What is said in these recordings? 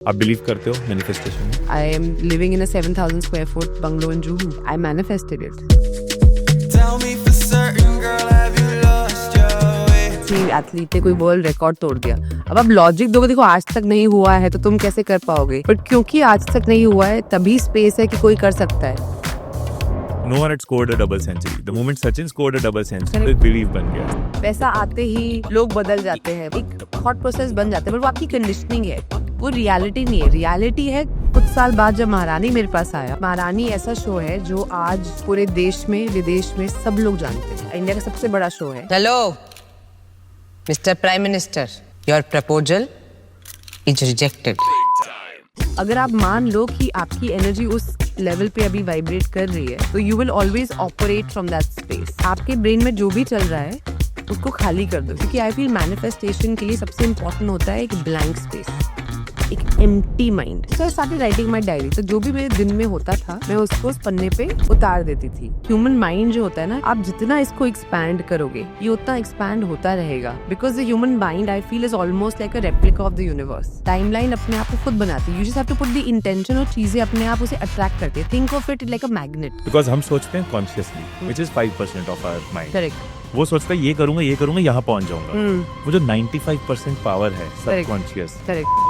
आप बिलीव करते हो मैनिफेस्टेशन में? I am living in a 7,000 square foot bungalow in Juhu. I manifested it. Tell me for certain, girl, have you lost your way? किसी athlete ने कोई world record तोड़ दिया, अब आप लॉजिक दोगे, देखो आज तक नहीं हुआ है तो तुम कैसे कर पाओगे, बट क्योंकि आज तक नहीं हुआ है तभी स्पेस है कि कोई कर सकता है. No one had scored a double century. The moment Sachin scored a double century, the belief बन गया. पैसा आते ही लोग बदल जाते हैं, एक थॉट प्रोसेस बन जाते हैं, पर वो आपकी कंडीशनिंग है, वो रियलिटी नहीं है. रियलिटी है कुछ साल बाद जब महारानी मेरे पास आया. महारानी ऐसा शो है जो आज पूरे देश में विदेश में सब लोग जानते हैं. इंडिया का सबसे बड़ा शो है. Hello, Mr. Prime Minister. Your proposal is rejected. अगर आप मान लो कि आपकी एनर्जी उस लेवल पे अभी वाइब्रेट कर रही है तो you will always operate from that space. आपके ब्रेन में जो भी चल रहा है उसको खाली कर दो, क्योंकि आई फील मैनिफेस्टेशन के लिए सबसे इम्पोर्टेंट होता है एक ब्लैंक स्पेस, एक empty mind. So I started writing my diary. तो जो भी मेरे दिन में होता था मैं उसको उस पन्ने पे उतार देती थी. ह्यूमन माइंड जो होता है ना, आप जितना इसको एक्सपैंड करोगे ये उतना एक्सपैंड होता रहेगा, because the human mind I feel is almost like a replica of the universe. Timeline अपने आप को खुद बनाती है. You just have to put the intention और चीजें अपने आप उसे अट्रैक्ट करती है. Think of it like a magnet. Because हम सोचते हैं consciously, which is 5% of our mind. Correct. वो सोचता है ये करूंगा यहाँ पहुंच जाऊंगा. वो जो 95% पावर है सबकॉन्शियस. करेक्ट.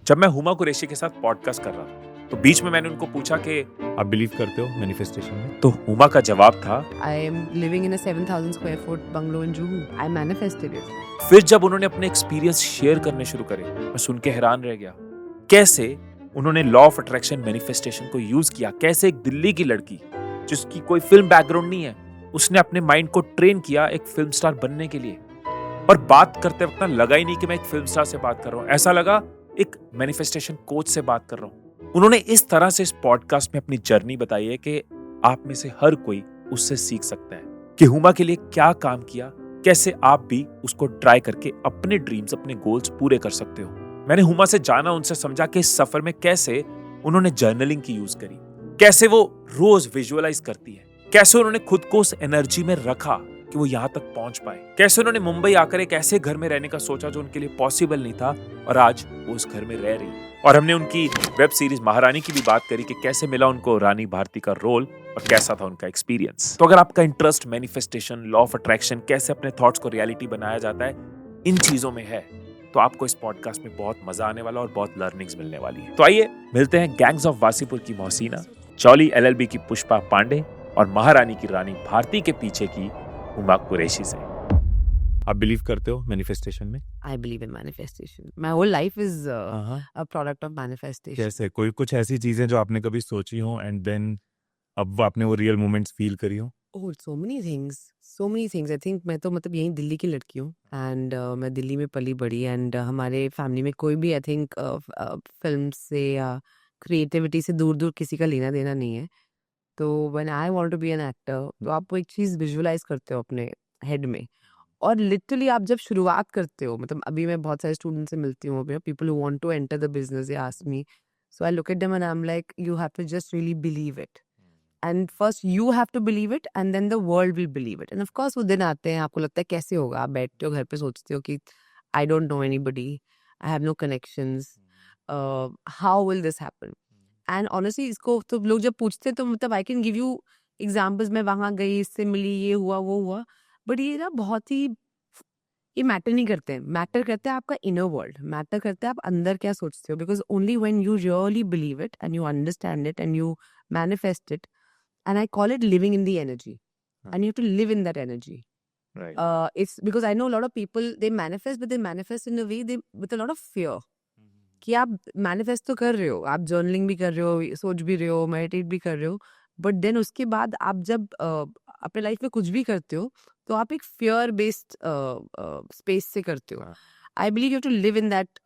जब मैं हुमा कुरैशी के साथ पॉडकास्ट कर रहा था तो बीच में मैंने उनको पूछा कि आप बिलीव करते हो मैनिफेस्टेशन में? तो हुमा का जवाब था, I am living in a 7,000 square foot bungalow in Juhu. I manifested it. फिर जब उन्होंने अपने एक्सपीरियंस शेयर करने शुरू करे मैं सुन के हैरान रह गया. कैसे उन्होंने लॉ ऑफ अट्रैक्शन मैनिफेस्टेशन को यूज किया. कैसे एक दिल्ली की लड़की जिसकी कोई फिल्म बैकग्राउंड नहीं है, उसने अपने माइंड को ट्रेन किया एक फिल्म स्टार बनने के लिए. और बात करते वक्त ना लगा ही नहीं कि मैं एक फिल्म स्टार से बात कर रहा हूँ, ऐसा लगा एक मैनिफेस्टेशन कोच से बात कर रहा हूँ. उन्होंने इस तरह से इस पॉडकास्ट में अपनी जर्नी बताई है कि आप में से हर कोई उससे सीख सकता है कि हुमा के लिए क्या काम किया, कैसे आप भी उसको ट्राई करके अपने ड्रीम्स, अपने गोल्स पूरे कर सकते हो. मैंने हुमा से जाना, उनसे समझा कि इस सफर में कैसे उन्होंने जर्नलिंग की यूज करी, कैसे वो रोज विजुअलाइज करती है, कैसे उन्होंने खुद को उस एनर्जी में रखा कि वो यहाँ तक पहुंच पाए, कैसे उन्होंने मुंबई आकर एक ऐसे घर में रहने का सोचा जो उनके लिए पॉसिबल नहीं था और आज वो उस घर में रह रही. और हमने उनकी वेब सीरीज महारानी की भी बात करी कि कैसे मिला उनको रानी भारती का रोल और कैसा था उनका एक्सपीरियंस. तो अगर आपका interest manifestation, law of attraction, कैसे अपने थॉट्स को रियलिटी बनाया जाता है, इन चीजों में है तो आपको इस पॉडकास्ट में बहुत मजा आने वाला और बहुत लर्निंग्स मिलने वाली है. तो आइए मिलते हैं गैंग्स ऑफ वासीपुर की मोहसिना, चौली LLB की पुष्पा पांडे और महारानी की रानी भारती के पीछे की हुमा कुरैशी से. आप बिलीव करते हो मैनिफेस्टेशन में? I believe in manifestation. My whole life is a product of manifestation. जैसे कोई कुछ ऐसी चीजें जो आपने कभी सोची हो एंड देन अब आपने वो रियल मोमेंट्स फील करी हो? Oh, so many things. So many things. I think मैं तो मतलब यहीं दिल्ली की लड़की हूँ एंड मैं दिल्ली में पली बड़ी एंड हमारे फैमिली में कोई भी आई थिंक फिल्म से या क्रिएटिविटी से दूर दूर किसी का लेना देना नहीं है. तो when I want to be an actor तो आप वो एक चीज़ विजुअलाइज करते हो अपने हेड में, और लिटरली आप जब शुरुआत करते हो, मतलब अभी मैं बहुत सारे स्टूडेंट से मिलती हूँ, people who want to enter the business या ask me, so I look at them and I am like you have to just really believe it. And first you have to believe it and then the world will believe it. And of course वो दिन आते हैं आपको लगता है कैसे होगा, आप बैठते हो घर पे सोचते हो कि I don't know anybody, I have no connections, how will this happen. And honestly इसको तो लोग जब पूछते हैं तो मतलब I can give you examples. मैं वहाँ गई, इससे मिली, ये हुआ वो हुआ, बट ये ना बहुत ही ये मैटर नहीं करते हैं. मैटर करता है आपका इनर वर्ल्ड, मैटर करता है आप अंदर क्या सोचते हो, because only when you really believe it and you understand it and you manifest it, and I call it living in the energy, and you have to live in that energy. Right. It's because I know a lot of people, they manifest, but they manifest in a way with a lot of fear. कि आप manifest तो कर रहे हो, आप journaling भी कर रहे हो, सोच भी रहे हो, मेडिटेट भी कर रहे हो, बट देन उसके बाद आप जब अपने लाइफ में कुछ भी करते हो तो आप एक फियर बेस्ड स्पेस से करते हो. I believe you have to live in that,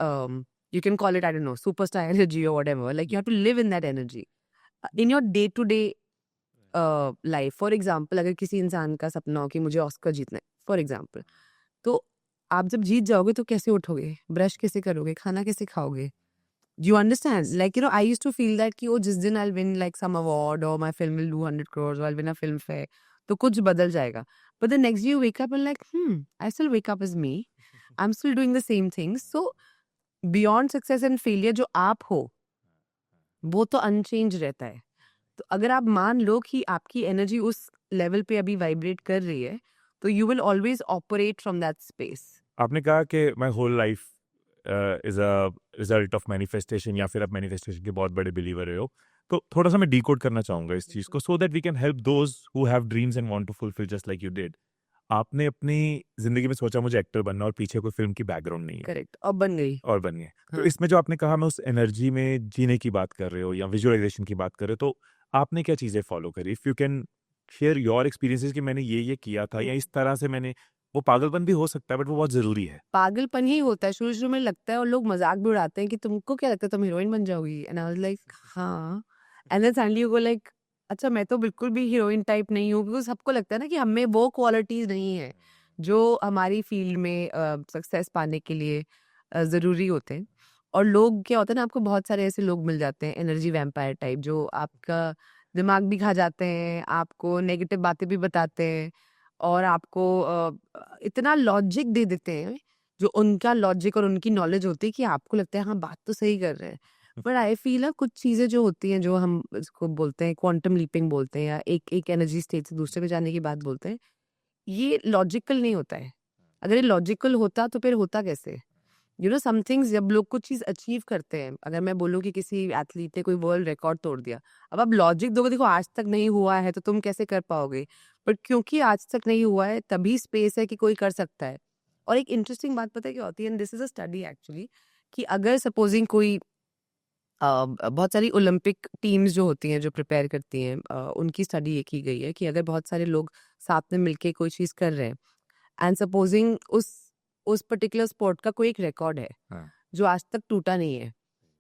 you can call it I don't know superstar energy और whatever, like you have to live in that energy in your day to day life. For example अगर किसी इंसान का सपना हो कि मुझे Oscar जीतना है फॉर एग्जाम्पल, तो आप जब जीत जाओगे तो कैसे उठोगे, ब्रश कैसे करोगे, खाना कैसे खाओगे. You understand, like you know I used to feel that कि जिस दिन I win like some award और my film will do 100 crores, I win a Filmfare, तो कुछ बदल जाएगा. But the next day you wake up and like I still wake up as me, I am still doing the same things. So beyond success and failure जो आप हो वो तो unchange रहता है. तो अगर आप मान लो कि आपकी एनर्जी उस लेवल पे अभी वाइब्रेट कर रही है तो you will always operate from that space. आपने कहा कि my whole life is a result of manifestation, या फिर आप मैनिफेस्टेशन के बहुत बड़े बिलीवर रहे हो. तो थोड़ा सा मैं डिकोड करना चाहूंगा इस चीज़ को, so that we can help those who have dreams and want to fulfil just like you did. आपने अपनी जिंदगी में सोचा मुझे एक्टर बनना, और पीछे कोई फिल्म की बैकग्राउंड नहीं है करेक्ट. अब बन गई. और बनी है. तो हाँ. इसमें जो आपने कहा मैं उस एनर्जी में जीने की बात कर रहे हो या विजुअलाइजेशन की बात कर रहे हो, तो आपने क्या चीज़ें फॉलो करी? If you can share your experiences कि मैंने ये किया था, या इस तरह से मैंने, वो पागलपन भी हो सकता है बट वो बहुत ज़रूरी है. पागलपन ही होता है शुरू शुरू में लगता है, और लोग मजाक भी उड़ाते हैं कि तुमको क्या लगता है तुम हीरोइन बन जाओगी. एंड आई वाज लाइक हाँ. And then suddenly you go like अच्छा मैं तो बिल्कुल भी हीरोइन टाइप नहीं हूँ, क्योंकि सबको लगता है ना कि हमें वो क्वालिटीज नहीं है जो हमारी फील्ड में सक्सेस पाने के लिए ज़रूरी होते हैं. और लोग क्या होता है ना, आपको बहुत सारे ऐसे लोग मिल जाते हैं एनर्जी वैम्पायर टाइप, जो आपका दिमाग भी खा जाते हैं, आपको नेगेटिव बातें भी बताते हैं, और आपको इतना लॉजिक दे देते हैं जो उनका लॉजिक और उनकी नॉलेज होती है कि आपको लगता है हाँ बात तो सही कर रहे हैं. बट आई फील है कुछ चीज़ें जो होती हैं, जो हम इसको बोलते हैं क्वांटम लीपिंग बोलते हैं, या एक एनर्जी स्टेट से दूसरे पे जाने की बात बोलते हैं, ये लॉजिकल नहीं होता है. अगर ये लॉजिकल होता तो फिर होता कैसे? यू नो सम थिंग्स जब लोग कुछ चीज़ अचीव करते हैं, अगर मैं बोलूँ कि किसी एथलीट ने कोई वर्ल्ड रिकॉर्ड तोड़ दिया, अब आप लॉजिक दोगे देखो आज तक नहीं हुआ है तो तुम कैसे कर पाओगे. बट क्योंकि आज तक नहीं हुआ है तभी स्पेस है कि कोई कर सकता है. और एक इंटरेस्टिंग बात पता है क्या होती है, and this is a study actually, कि अगर सपोजिंग कोई बहुत सारी ओलंपिक टीम्स जो होती हैं जो प्रिपेयर करती हैं, उनकी स्टडी ये की गई है कि अगर बहुत सारे लोग साथ में मिलके कोई चीज़ कर रहे हैं, एंड सपोजिंग उस पर्टिकुलर स्पोर्ट का कोई एक रिकॉर्ड है हाँ. जो आज तक टूटा नहीं है,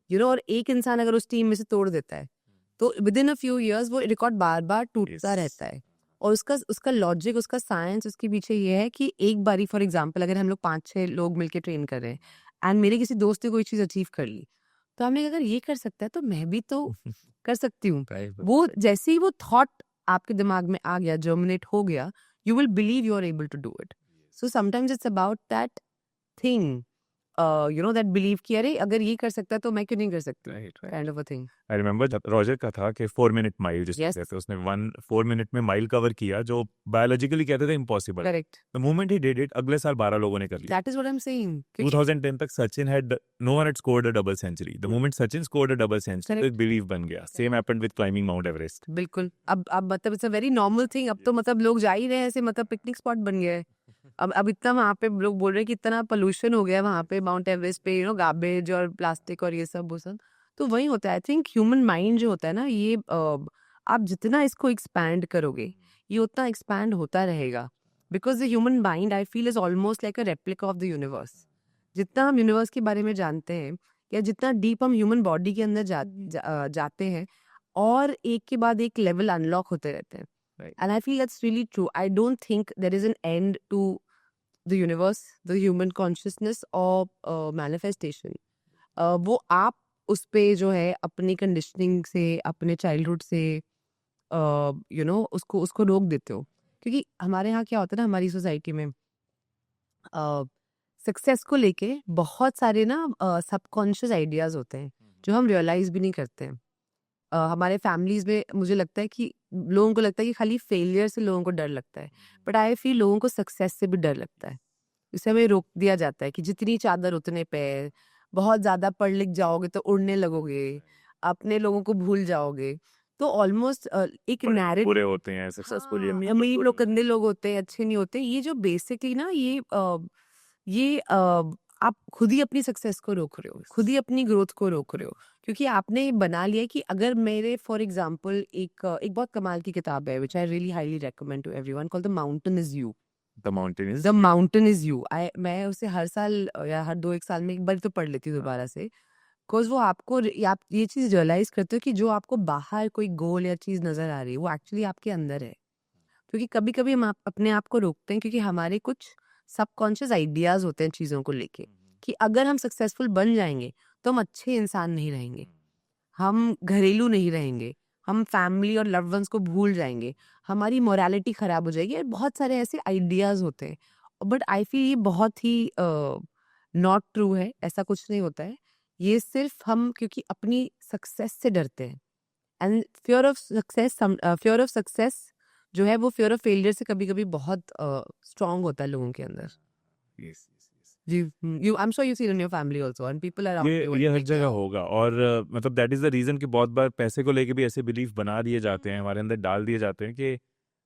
यू नो, और एक इंसान अगर उस टीम में से तोड़ देता है तो with in a few years वो रिकॉर्ड बार बार टूटता Yes. रहता है. और उसका लॉजिक, उसका साइंस उसके पीछे ये है कि एक बारी फॉर एग्जांपल अगर हम लोग 5-6 लोग मिलके ट्रेन कर रहे हैं, एंड मेरे किसी दोस्त ने कोई चीज़ अचीव कर ली, तो हमने कहा, अगर ये कर सकता है तो मैं भी तो कर सकती हूँ. वो जैसे ही वो थॉट आपके दिमाग में आ गया, जर्मिनेट हो गया, you will believe you are able to do it. So sometimes it's about that thing, you know, that believe कि अरे अगर ये कर सकता है तो मैं क्यों नहीं कर सकती, kind of a thing. I remember जब रॉजर का था कि 4 मिनट माइल जिसको Yes. कहते हैं, उसने 4 मिनट में माइल कवर किया जो बायोलॉजिकली कहते थे impossible. Correct. The moment he did it, अगले साल 12 लोगों ने कर लिया. That is what I am saying. 2010 तक Sachin had no one had scored a double century. The moment Sachin scored a double century, Correct. तो बिलीव बन गया. Same happened with climbing Mount Everest. बिल्कुल. अब मतलब it's a very normal thing. अब तो मतलब लोग जा ही रहे हैं ऐसे, मतलब पिकनिक स्पॉट बन गया है. अब इतना वहाँ पे लोग बोल रहे हैं कि इतना पोल्यूशन हो गया है वहाँ पे माउंट एवरेस्ट पे, यू नो, गार्बेज और प्लास्टिक और ये सब वो सब. तो वही होता है. आई थिंक ह्यूमन माइंड जो होता है ना, ये आप जितना इसको एक्सपैंड करोगे ये उतना एक्सपैंड होता रहेगा. Because the human mind I feel is almost like a replica of the universe. जितना हम यूनिवर्स के बारे में जानते हैं, या जितना डीप हम ह्यूमन बॉडी के अंदर जाते हैं, और एक के बाद एक लेवल अनलॉक होते रहते हैं. Right. And I feel that's really true. I don't think there is an end to the universe, the human consciousness or manifestation. वो आप उस पे जो है अपनी कंडीशनिंग से, अपने चाइल्डहुड से, यू नो, उसको रोक देते हो. क्योंकि हमारे यहाँ क्या होता है ना, हमारी सोसाइटी में सक्सेस को लेके बहुत सारे ना सबकॉन्शियस आइडियाज होते हैं जो हम रियलाइज भी नहीं करते हैं. हमारे फैमिलीज में मुझे लगता है कि लोगों को लगता है कि खाली फेलियर से लोगों को डर लगता है, बट आई फील लोगों को सक्सेस से भी डर लगता है. इसे हमें रोक दिया जाता है कि जितनी चादर उतने पैर, बहुत ज्यादा पढ़ लिख जाओगे तो उड़ने लगोगे, अपने लोगों को भूल जाओगे. तो ऑलमोस्ट एक नैरेटिव, पूरे होते हैं सक्सेसफुल, अमीर लोग गंदे लोग होते हैं, अच्छे नहीं होते. ये जो बेसिकली ना ये आप खुद ही अपनी सक्सेस को रोक रहे हो, खुद ही अपनी ग्रोथ को रोक रहे हो. क्योंकि आपने बना लिया कि अगर मेरे फॉर एग्जांपल एक बहुत कमाल की किताब है which I really highly recommend to everyone, called the mountain is you. The mountain is the mountain is you. मैं उसे हर साल या हर 2-1 साल में एक बार तो पढ़ लेती हूँ दोबारा से. बिकॉज वो आप ये चीज रियलाइज करते हो कि जो आपको बाहर कोई गोल या चीज नजर आ रही है वो एक्चुअली आपके अंदर है. क्योंकि कभी कभी हम अपने आप को रोकते हैं क्योंकि हमारे कुछ सबकॉन्शियस आइडियाज होते हैं चीजों को लेके, कि अगर हम सक्सेसफुल बन जाएंगे तो हम अच्छे इंसान नहीं रहेंगे, हम घरेलू नहीं रहेंगे, हम फैमिली और लव्ड वंस को भूल जाएंगे, हमारी मोरालिटी खराब हो जाएगी. बहुत सारे ऐसे आइडियाज होते हैं. बट आई फील ये बहुत ही नॉट ट्रू है, ऐसा कुछ नहीं होता है। ये सिर्फ हम क्योंकि अपनी सक्सेस से डरते हैं, एंड फियर ऑफ सक्सेस जो है वो फियर ऑफ फेलियर से कभी कभी बहुत स्ट्रांग होता है लोगों के अंदर। You I am sure you see in your family also, and people around ये हर जगह होगा, और मतलब दैट इज द रीजन कि बहुत बार पैसे को लेके भी ऐसे बिलीफ बना दिए जाते हैं, हमारे अंदर डाल दिए जाते हैं कि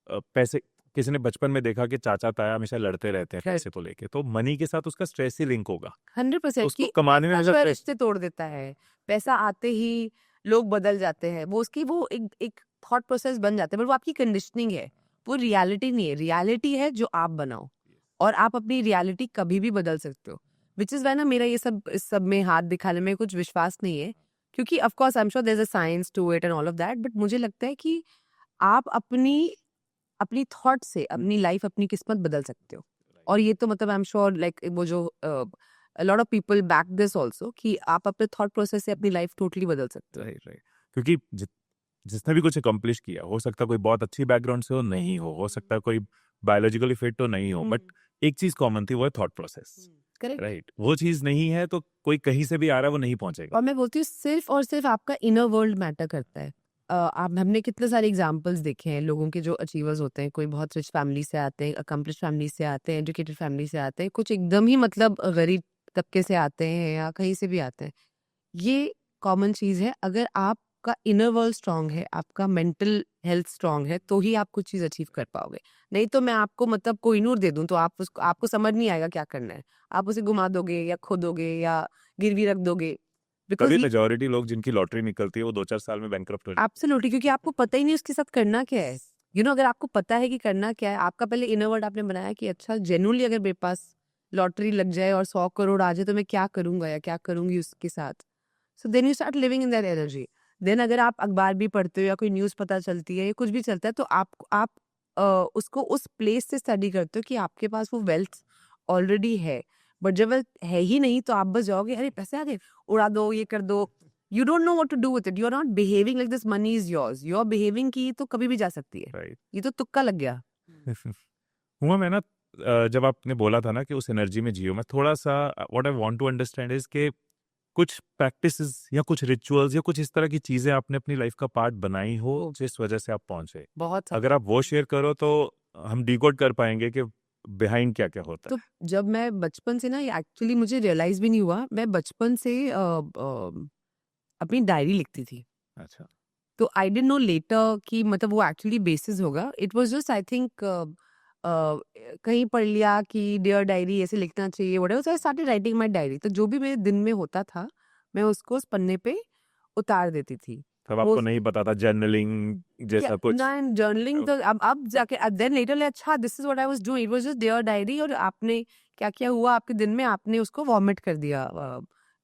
पैसे, किसी ने बचपन में देखा कि चाचा ताया हमेशा लड़ते रहते हैं पैसे को लेके, तो मनी के साथ उसका स्ट्रेस ही लिंक होगा, 100% उसको कि कमाने में पैसा अगर रिश्ते तोड़ देता है। पैसा आते ही लोग बदल जाते हैं, वो उसकी वो एक थॉट प्रोसेस बन जाता है, पर वो आपकी कंडीशनिंग है, वो रियलिटी नहीं है। रियलिटी है जो आप बनाओ, और आप अपनी रियलिटी कभी भी बदल सकते हो। विच इज वाई ना मेरा ये सब इस सब में हाथ दिखाने में कुछ विश्वास नहीं है, क्योंकि of course I am sure there is a science to it and all of that, but मुझे लगता है कि आप अपनी थॉट से अपनी लाइफ, अपनी किस्मत बदल सकते हो। और ये तो मतलब आई एम श्योर लाइक वो जो a lot of people back this also कि आप अपने थॉट प्रोसेस से अपनी लाइफ टोटली बदल सकते हो। राइट, क्योंकि जिसने भी कुछ अकम्प्लिश किया, हो सकता है कोई बहुत अच्छी बैकग्राउंड से हो, नहीं हो सकता है कोई बायोलॉजिकली फिट हो, नहीं हो, बट एक चीज कॉमन थी, वो है थॉट प्रोसेस। करेक्ट। राइट, वो चीज नहीं है तो कोई कहीं से भी आ रहा है वो नहीं पहुंचेगा। और मैं बोलती हूँ सिर्फ और सिर्फ आपका इनर वर्ल्ड मैटर करता है। आप हमने कितने सारे एग्जाम्पल्स देखे हैं लोगों के जो अचीवर्स होते हैं, कोई बहुत रिच फैमिली से आते हैं, अकम्प्लिश फैमिली से आते हैं, एजुकेटेड फैमिली से आते हैं, कुछ एकदम ही मतलब गरीब तबके से आते हैं या कहीं से भी आते हैं। ये कॉमन चीज है, अगर आपका इनर वर्ल्ड स्ट्रांग है, आपका मेंटल हेल्थ स्ट्रांग है, तो ही आप कुछ चीज अचीव कर पाओगे। नहीं तो मैं आपको मतलब कोहिनूर दे दूं तो आपको समझ नहीं आएगा क्या करना है, आप उसे घुमा दोगे या खो दोगे या गिरवी रख दोगे। तभी मेजॉरिटी लोग जिनकी लॉटरी निकलती है वो 2-4 साल में बैंकरप्ट हो जाते एब्सोल्युटली, क्योंकि आपको पता ही नहीं उसके साथ करना क्या है। अगर आपको पता है कि करना क्या है, आपका पहले इनर वर्ल्ड आपने बनाया कि अच्छा जेन्युइनली अगर मेरे पास लॉटरी लग जाए और 100 करोड़ आ जाए तो मैं क्या करूंगा या क्या करूंगी उसके साथ। So then you start living in that energy. Then अगर आप अखबार भी पढ़ते हो या कोई न्यूज़ पता चलती है या कुछ भी चलता है, तो आप उसको उस प्लेस से स्टडी करते हो कि आपके पास वो वेल्थ ऑलरेडी है। बट जब वेल्थ है ही नहीं तो आप बस जाओगे, अरे पैसे आ गए, उड़ा दो, ये कर दो। You don't know what to do with it. You are not behaving like this money is yours. You are behaving कि ये तो कभी भी जा सकती है, राइट। ये तो तुक्का लग गया। हुआ मैं ना, जब आपने बोला था ना कि उस एनर्जी में जियो, मैं थोड़ा सा what I want to understand is के कुछ प्रैक्टिसेस या कुछ रिचुअल्स या कुछ इस तरह की चीजें आपने अपनी लाइफ का पार्ट बनाई हो जिस वजह से आप पहुंचे, बहुत सारा। अगर आप वो शेयर करो तो हम डिकोड कर पाएंगे कि बिहाइंड क्या क्या होता तो जब मैं बचपन से ना, ये एक्चुअली मुझे रियलाइज भी नहीं हुआ, मैं बचपन से अपनी डायरी लिखती थी। है। अच्छा, तो आई डिडंट नो लेटर कि मतलब वो एक्चुअली बेसिस होगा। It was just I think कहीं पढ़ लिया कि डियर डायरी ऐसे लिखना चाहिए, whatever. So I started writing my diary. तो जो भी मेरे दिन में होता था मैं उसको उस पन्ने पे उतार देती थी। तब आपको नहीं पता था जर्नलिंग जैसा कुछ? ना, जर्नलिंग तो अब जाके देन लेटर अच्छा this is what I was doing. It was just dear diary, और आपने क्या क्या हुआ आपके दिन में, आपने उसको वॉमिट कर दिया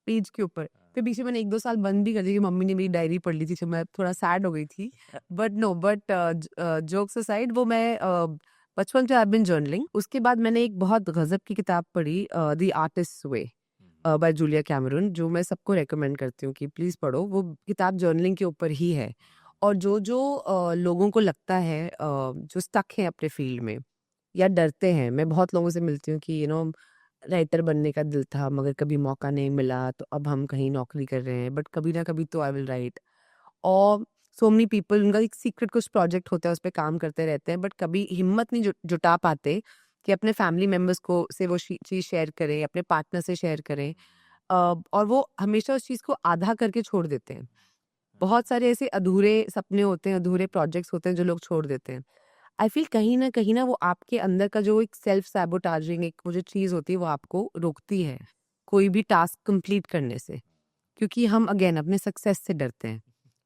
पेज के ऊपर। फिर बीच में मैंने 1-2 साल बंद भी कर दी कि मम्मी ने मेरी डायरी पढ़ ली थी, तो मैं थोड़ा सैड हो गई थी। बट जोक्स असाइड, वो मैं बचपन से आई हैव बीन जर्नलिंग। उसके बाद मैंने एक बहुत गजब की किताब पढ़ी, the artist way by Julia Cameron, जो मैं सबको रेकमेंड करती हूँ कि प्लीज पढ़ो। वो किताब जर्नलिंग के ऊपर ही है। और जो लोगों को लगता है जो स्टक है अपने फील्ड में या डरते हैं, मैं बहुत लोगों से मिलती हूँ कि राइटर बनने का दिल था मगर कभी मौका नहीं मिला, तो अब हम कहीं नौकरी कर रहे हैं, बट कभी ना कभी तो आई विल राइट। और सो मेनी पीपल, उनका एक सीक्रेट कुछ प्रोजेक्ट होता है, उस पर काम करते रहते हैं, बट कभी हिम्मत नहीं जुटा पाते कि अपने फैमिली मेम्बर्स को से वो चीज़ शेयर करें, अपने पार्टनर से शेयर करें। और वो हमेशा उस चीज़ को आधा करके छोड़ देते हैं। बहुत सारे ऐसे अधूरे सपने होते हैं, अधूरे प्रोजेक्ट्स होते हैं जो लोग छोड़ देते हैं। आई फील कहीं ना वो आपके अंदर का जो एक सेल्फ सैबोटाजिंग एक वो जो चीज़ होती है, वो आपको रोकती है कोई भी टास्क कंप्लीट करने से। क्योंकि हम अगेन अपने सक्सेस से डरते हैं।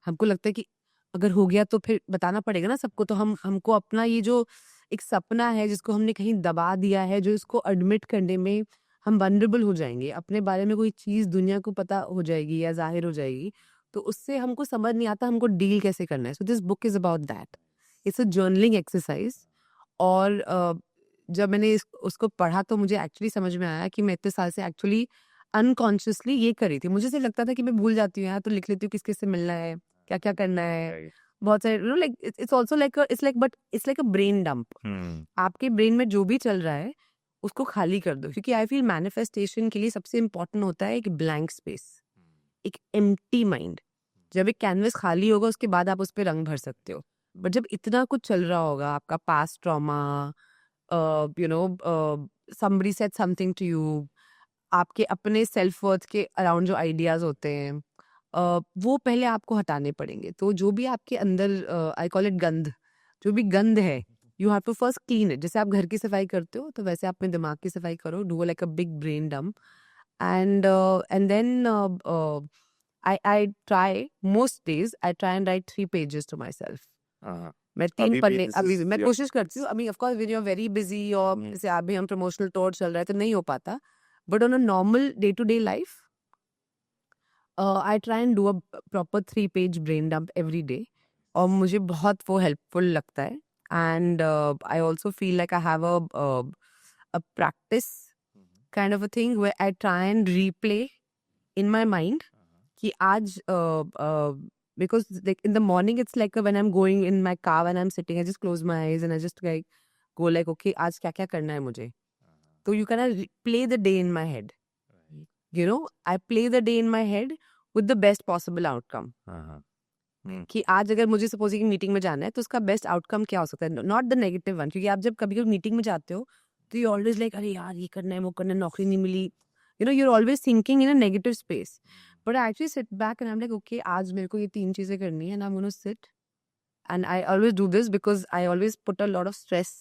हमको लगता है कि अगर हो गया तो फिर बताना पड़ेगा ना सबको, तो हमको अपना ये जो एक सपना है जिसको हमने कहीं दबा दिया है, जो इसको एडमिट करने में हम वल्नरेबल हो जाएंगे, अपने बारे में कोई चीज़ दुनिया को पता हो जाएगी या जाहिर हो जाएगी, तो उससे हमको समझ नहीं आता हमको डील कैसे करना है। So this book is about that. It's a journaling exercise. और जब मैंने उसको पढ़ा तो मुझे एक्चुअली समझ में आया कि मैं इतने साल से एक्चुअली अनकॉन्शियसली ये करी थी। मुझे सिर्फ लगता था कि मैं भूल जाती हूँ यार, तो लिख लेती हूँ किस किस से मिलना है, क्या क्या करना है। बहुत सारे like it's also like it's like a brain dump. आपके ब्रेन में जो भी चल रहा है उसको खाली कर दो, क्योंकि आई फील मैनिफेस्टेशन के लिए सबसे इम्पोर्टेंट होता है एक ब्लैंक स्पेस, एक एम्प्टी माइंड. जब एक कैनवस खाली होगा उसके बाद आप उस पर रंग भर सकते हो. बट जब इतना कुछ चल रहा होगा, आपका past trauma, somebody said something to you, आपके अपने सेल्फ वर्थ के अराउंड जो आइडियाज होते हैं, वो पहले आपको हटाने पड़ेंगे. तो जो भी आपके अंदर, आई कॉल इट गंद, जो भी गंद है, you have to first clean it. जैसे आप घर की सफाई करते हो, तो वैसे आप अपने दिमाग की सफाई करो. Do like a big brain dump. And then I try, most days I try and write 3 pages to myself. मैं 3 अभी भी पन्ने, this अभी is भी मैं your- कोशिश करती हूँ. अभी of course when you are very busy और जैसे अभी हम प्रमोशनल टूर चल रहा है तो नहीं हो पाता. But on a normal day to day life I try and do a proper 3-page brain dump every day. और मुझे बहुत वो हेल्पफुल लगता है. And I also feel like I have a practice kind of a thing where I try and replay in my mind कि आज because like in the morning it's like when I'm going in my car, when I'm sitting, I just close my eyes and I just like go like okay आज क्या क्या करना है मुझे. तो you kind of play the day in my head. You know, I play the day in my head with the best possible outcome. कि आज अगर मुझे सपोज एक मीटिंग में जाना है तो उसका बेस्ट आउटकम क्या हो सकता है, नॉट द नेगेटिव वन. क्योंकि आप जब कभी कभी मीटिंग में जाते हो तो यू ऑलवेज लाइक अरे यार ये करना है वो करना है, नौकरी नहीं मिली, you know, you're always thinking in a negative space. But I actually sit back and I'm like, okay, आज मेरे को ये 3 चीजें करनी है and I'm going to sit. And I always do this because I always put a lot of stress.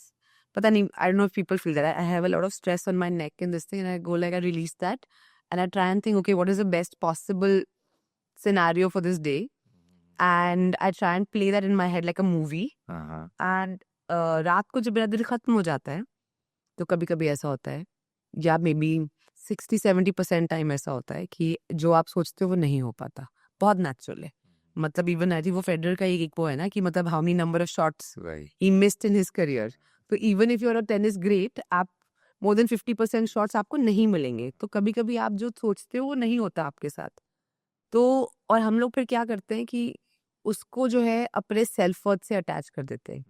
पता नहीं, I don't know if people feel that. I have a lot of stress on my neck in this thing and I go like, I release that. And I try and think, okay, what is the best possible scenario for this day? And I try and play that in my head like a movie. And रात को जब मेरा दिन खत्म हो जाता है तो कभी कभी ऐसा होता है, या मे बी 60-70% टाइम ऐसा होता है कि जो आप सोचते हो वो नहीं हो पाता. बहुत नेचुरल है. मतलब इवन आई थिंक वो फेडरर का एक वो है ना कि मतलब how many number of shots he missed in his career. तो even if you are a tennis great, आप मोर देन 50% शॉट्स आपको नहीं मिलेंगे. तो कभी कभी आप जो सोचते हो वो नहीं होता आपके साथ. तो और हम लोग फिर क्या करते हैं कि उसको जो है अपने सेल्फ वर्थ से अटैच कर देते हैं.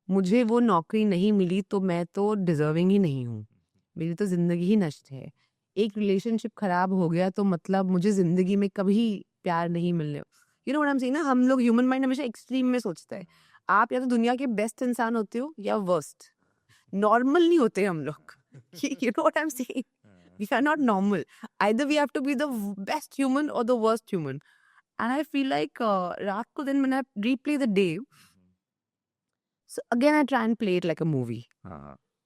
मुझे वो नौकरी नहीं मिली तो मैं तो डिजर्विंग ही नहीं हूँ, मेरी तो जिंदगी ही नष्ट है. एक रिलेशनशिप खराब हो गया तो मतलब मुझे जिंदगी में कभी प्यार नहीं मिलने. You know what I am saying ना, हम लोग ह्यूमन माइंड हमेशा एक्सट्रीम में सोचता है. आप या तो दुनिया के बेस्ट इंसान होते हो या वर्स्ट. नॉर्मल नहीं होते हम लोग. You know what I am saying, we are not normal. Either we have to be the best human और the worst human. And I feel like रात को दिन मैंने replay the day. So again, I try and play it like a movie.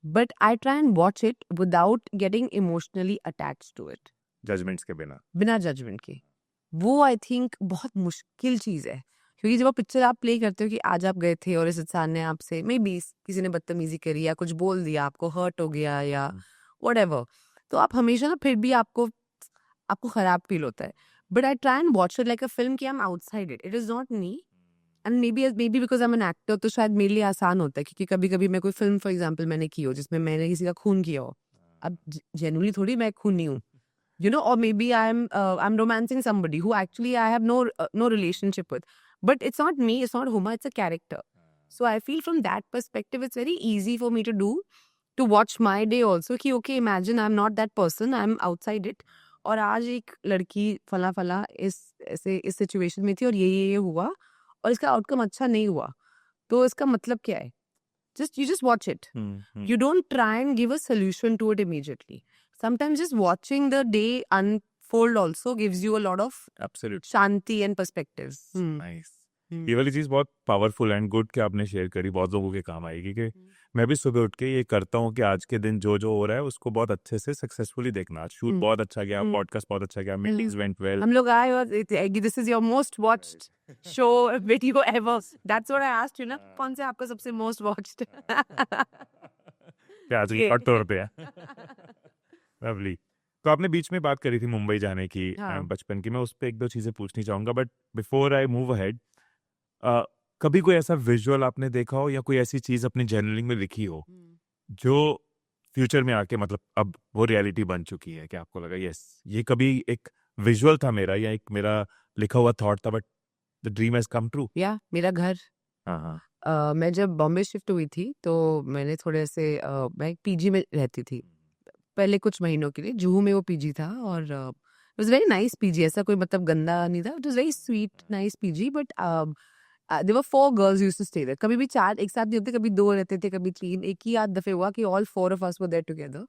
But I try and watch it without getting emotionally attached to it. Judgements के बिना. बिना judgement के. वो I think बहुत मुश्किल चीज़ है. क्योंकि जब वो पिक्चर आप प्ले करते हो कि आज आप गए थे और इस इंसान ने आपसे मे बी किसी ने बदतमीजी करी या कुछ बोल दिया, आपको हर्ट हो गया या whatever, तो आप हमेशा ना फिर भी आपको खराब फील होता है. But I try and watch it like a film कि I am outside it. It is not me. And maybe because I am an actor तो शायद मेरे लिए आसान होता है. क्योंकि कभी कभी मैं कोई फिल्म फॉर एग्जाम्पल मैंने की हो जिसमें मैंने किसी का खून किया हो. अब जेन्युइनली थोड़ी मैं खूनी हूँ, you know, or maybe I'm romancing somebody who actually I have no relationship with. But it's not me, it's not Huma, it's a character. So I feel from that perspective it's very easy for me to watch my day also कि okay, imagine I'm not that person, I'm outside it. और आज एक लड़की फला फला इस situation में थी और ये हुआ और इसका आउटकम अच्छा नहीं हुआ. तो इसका मतलब क्या है? You just watch it. You don't try and give a solution to it immediately. Sometimes just watching the day unfold also gives you a lot of Absolutely. shanti and perspective. Nice. ये वाली चीज़ बहुत powerful and good कि आपने share करी, बहुत लोगों के काम आएगी. कि मैं भी सुबह उठ के ये करता हूँ कि आज के दिन जो हो रहा है उसको बहुत अच्छे से सक्सेसफुली देखना. शूट बहुत अच्छा गया, पॉडकास्ट बहुत अच्छा गया, मीटिंग्स वेंट वेल. हम लोग आए और this is your most watched show video ever. That's what I asked you ना, कौन से आपका सबसे most watched? प्याज की कट तोड़ते हैं. लवली. तो आपने बीच में बात करी थी मुंबई जाने की, हाँ. बचपन की. मैं उस पर 1-2 चीज़ें पूछनी चाहूँगा, but before I move ahead, कभी कोई ऐसा विजुअल आपने देखा हो या कोई ऐसी चीज़ अपनी जर्नलिंग में लिखी हो जो फ्यूचर में आके मतलब अब वो रियलिटी बन चुकी है, कि आपको लगा यस ये कभी एक विजुअल था मेरा या एक मेरा लिखा हुआ थॉट था but the dream has come true? या मेरा घर. हाँ. मैं जब बॉम्बे शिफ्ट हुई थी तो मैंने थोड़े से मैं एक पीजी में रहती थी पहले कुछ महीनों के लिए। जुहू में वो पीजी था और it was very nice PG, ऐसा कोई मतलब गंदा नहीं था, it was very sweet nice PG. But there were 4 girls used to stay there. कभी भी 4 एक साथ नहीं होते, कभी 2 रहते थे, कभी 3। एक ही आध दफे हुआ कि all 4 of us were there together.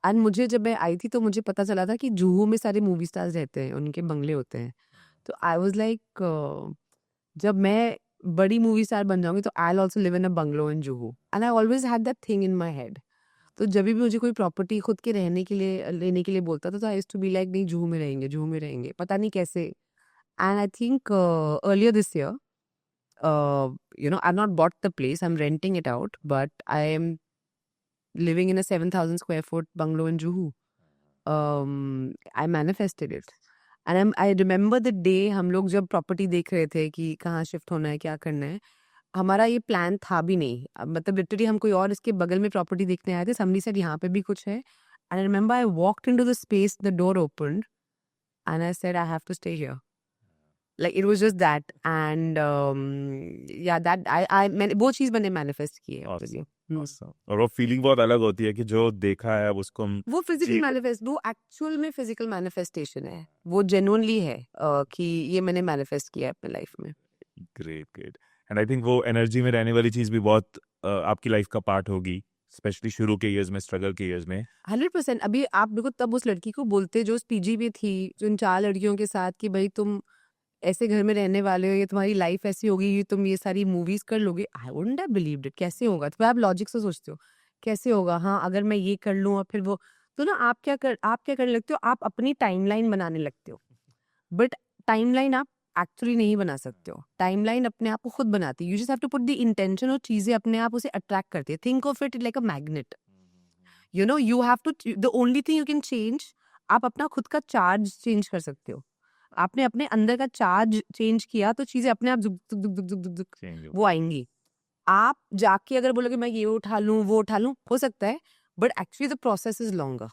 And मुझे जब मैं आई थी तो मुझे पता चला था कि जुहू में सारे मूवी स्टार्स रहते हैं, उनके बंगले होते हैं। तो आई वाज लाइक जब मैं बड़ी मूवी स्टार बन जाऊंगी तो I will also live in a bungalow in Juhu. And I always had that thing in my head. तो जब भी मुझे कोई प्रॉपर्टी खुद के रहने के लिए लेने के लिए बोलता था तो I used to be like नहीं, जुहू में रहेंगे, जुहू में रहेंगे, पता नहीं कैसे। And I think earlier this year I not bought the place, I am renting it out, but I am living in a 7,000 square foot bungalow in Juhu. I manifested it. And I remember the day हम लोग जब property देख रहे थे कि कहाँ shift होना है, क्या करना है, हमारा ये प्लान था भी नहीं। मतलब लिटरली हम कोई और इसके बगल में प्रॉपर्टी देखने आए थे, somebody said यहाँ पे भी कुछ है। And I remember I walked into the space, the door opened, and I said I have to stay here. Like it was just that, and yeah, that मैंने वो चीज़ मैंने manifest की है actually. Awesome. और वो फीलिंग बहुत अलग होती है कि जो देखा है अब उसको हम वो फिजिकल मैनिफेस्ट, वो एक्चुअल में फिजिकल मैनिफेस्टेशन है, वो जेन्युइनली है कि ये मैंने मैनिफेस्ट किया है अपने लाइफ में। Great great. And I think वो एनर्जी में रहने वाली चीज भी बहुत आपकी लाइफ का पार्ट होगी, स्पेशली शुरू के इयर्स में, स्ट्रगल के इयर्स में। 100%। अभी आप देखो, तब उस लड़की को बोलते जो उस पीजी में थी, जो इन 4 लड़कियों के साथ, कि भाई तुम ऐसे घर में रहने वाले हो, ये तुम्हारी लाइफ ऐसी होगी, ये तुम ये सारी मूवीज कर लोगे, I wouldn't have believed it. कैसे होगा? तो आप लॉजिक से सोचते हो कैसे होगा, हाँ अगर मैं ये कर लूँ और फिर वो, तो ना आप क्या करने लगते हो, आप अपनी टाइमलाइन बनाने लगते हो। बट टाइमलाइन आप एक्चुअली नहीं बना सकते हो, टाइमलाइन अपने आप को खुद बनाती है। You just have to put the intention, और चीजें अपने आप उसे अट्रैक्ट करती है। Think of it like a magnet, you know, you have to, the only thing you can change, आप अपना खुद का चार्ज चेंज कर सकते हो। आपने अपने अंदर का चार्ज चेंज किया तो चीजें अपने आप जुक जुक जुक जुक जुक जुक वो आएंगी। आप जाके अगर बोलोगे मैं ये उठा लूं, वो उठा लूं, हो सकता है, but actually the process is longer.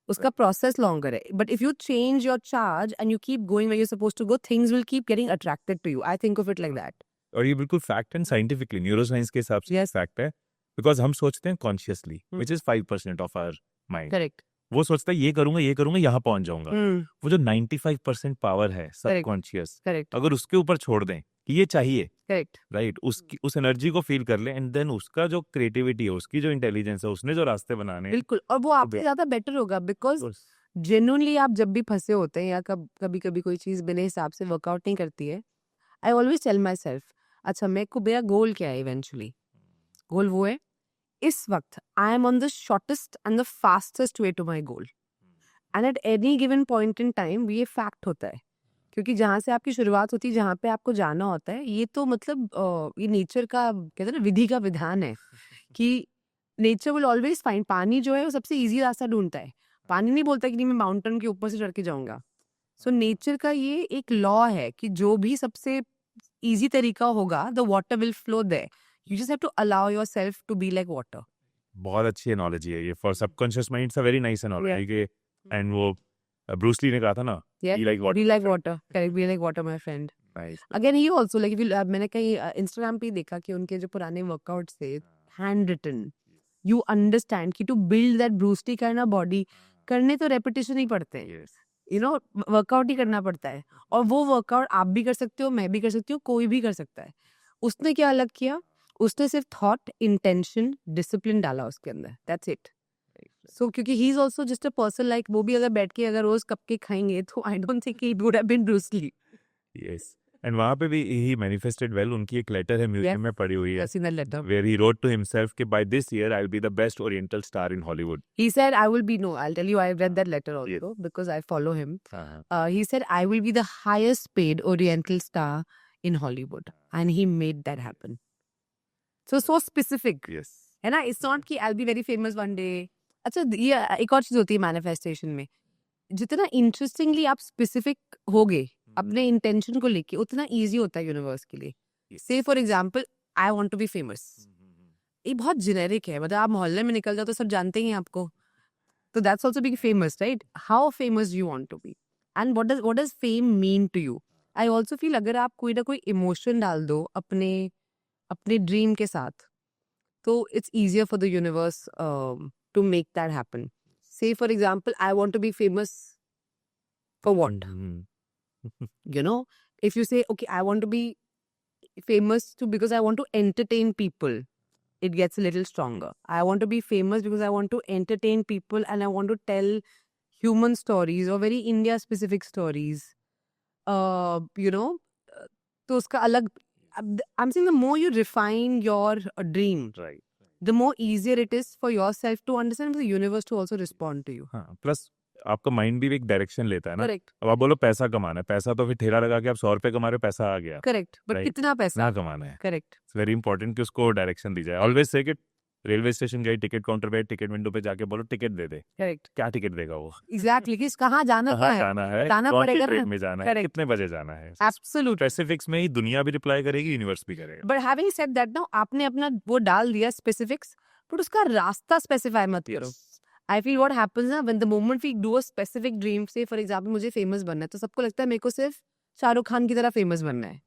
उसका प्रोसेस लॉन्गर है। But if you change your charge and you keep going where you supposed to go, things will keep getting attracted to you. I think of it like that. और ये बिल्कुल fact and scientifically, neuroscience के हिसाब से Yes. Fact है। Because हम सोचते हैं consciously, which is 5% of our mind. Correct. वो सोचता है ये करूंगा यहाँ पहुंच जाऊंगा। वो जो 95% पावर है सबकॉन्शियस, करेक्ट अगर उसके ऊपर छोड़ दें कि ये चाहिए, करेक्ट राइट, उसकी उस एनर्जी को फील कर ले, एंड देन उसका जो क्रिएटिविटी है, उसकी जो इंटेलिजेंस है, उसने जो रास्ते बनाने हैं, बिल्कुल। और वो आपसे ज्यादा बेटर होगा, बिकॉज जेन्युइनली आप जब भी फंसे होते हैं या कभी कभी कोई चीज मेरे हिसाब से वर्कआउट नहीं करती है, I always tell my self, अच्छा मेरा गोल क्या है? इवेंचुअली गोल वो है, इस वक्त I am on the shortest and the fastest way to my goal. And at any given point in time ये फैक्ट होता है, क्योंकि जहाँ से आपकी शुरुआत होती है, जहाँ पे आपको जाना होता है, ये तो मतलब ये नेचर का, कहते हैं ना, विधि का विधान है कि नेचर विल ऑलवेज फाइंड। पानी जो है वो सबसे इजी रास्ता ढूंढता है। पानी नहीं बोलता कि नहीं मैं माउंटेन के ऊपर से चढ़ के जाऊंगा। सो नेचर का ये एक लॉ है कि जो भी सबसे इजी तरीका होगा, the water will flow there. You just have to allow yourself to be like water. बहुत अच्छी एनोलॉजी है ये for subconscious mind, it's a very nice analogy के। एंड वो ब्रूस ली ने कहा था ना, Yeah, be like water. be like water. Correct, be like water, my friend. Nice. Again, he also like if you मैंने कहीं Instagram पे ही देखा कि उनके जो पुराने वर्कआउट्स थे, हैंड रिटन, यू अंडरस्टैंड कि to build that Bruce Lee करना बॉडी, करने तो रेपिटेशन ही पड़ते हैं, Yes. यू नो, वर्कआउट ही करना पड़ता है। और वो वर्कआउट आप भी कर सकते हो, मैं भी कर सकती हूँ, कोई भी कर सकता है। उसने क्या अलग किया? उसने सिर्फ थॉट, इंटेंशन, डिसिप्लिन डाला उसके अंदर, दैट्स इट। सो क्योंकि he is also just a person like, वो भी अगर बैठ के अगर रोज कपकेक खाएंगे तो I don't think he would have been Bruce Lee. Yes. And वहाँ पे भी ही मैनिफेस्टेड वेल। उनकी एक लेटर है म्यूजियम में पड़ी हुई है, I've seen that letter. where he wrote to himself कि by this year I'll be the best Oriental star in Hollywood. He said, I will be, no, I'll tell you, I read that letter also because I follow him. He said, I will be the highest paid Oriental star in Hollywood. And he made that happen. So specific. Yes. है ना? It's not कि I'll be very famous one day. अच्छा, ये एक और चीज होती है मैनिफेस्टेशन में, जितना इंटरेस्टिंगली आप स्पेसिफिक होगे अपने इंटेंशन को लेके, उतना इजी होता है यूनिवर्स के लिए। Say for example, I want to be famous, ये बहुत जेनेरिक है, मतलब आप मोहल्ले में निकल जाओ तो सब जानते ही हैं आपको, तो that's also being famous, right? How famous you want to be, and what does fame mean to you? I also feel अगर आप कोई ना कोई इमोशन डाल दो अपने अपने ड्रीम के साथ, तो it's easier for the universe to make that happen. Say for example, I want to be famous for what? You know, if you say, okay, I want to be famous because I want to entertain people, it gets a little stronger. I want to be famous because I want to entertain people and I want to tell human stories or very India specific stories. You know, तो उसका अलग, I'm saying the more you refine your dream, Right. the more easier it is for yourself to understand, for the universe to also respond to you. हाँ, plus आपका mind भी एक direction लेता है ना. Correct. अब आप बोलो पैसा कमाना है, पैसा तो फिर ठेला लगा के आप 100 रुपए कमा रहे हो, पैसा आ गया. Correct. But Right. कितना पैसा? ना कमाना है. Correct. इट्स वेरी इंपॉर्टेंट कि उसको डायरेक्शन दी जाए. ऑलवेज से कि रेलवे स्टेशन गए, टिकट काउंटर पे, टिकट विंडो पे जाके बोलो टिकट दे दे. Correct. क्या टिकट देगा वो? Exactly. किस कहाँ जाना कहाँ है? जाना है, बताना कौन सी पड़ेगा ट्रेन ना. में जाना है, Correct. कितने बजे जाना है. Absolute. स्पेसिफिक्स में ही दुनिया भी रिप्लाई करेगी, यूनिवर्स भी करेगा. But having said that, now आपने अपना वो डाल दिया स्पेसिफिक्स, बट उसका रास्ता स्पेसिफाई मत करो. आई फील व्हाट हैपेंस ना, when the moment we do a specific dream, say for example मुझे फेमस बनना है, तो सबको लगता है मेरे को सिर्फ शाहरुख खान की तरह फेमस बनना है.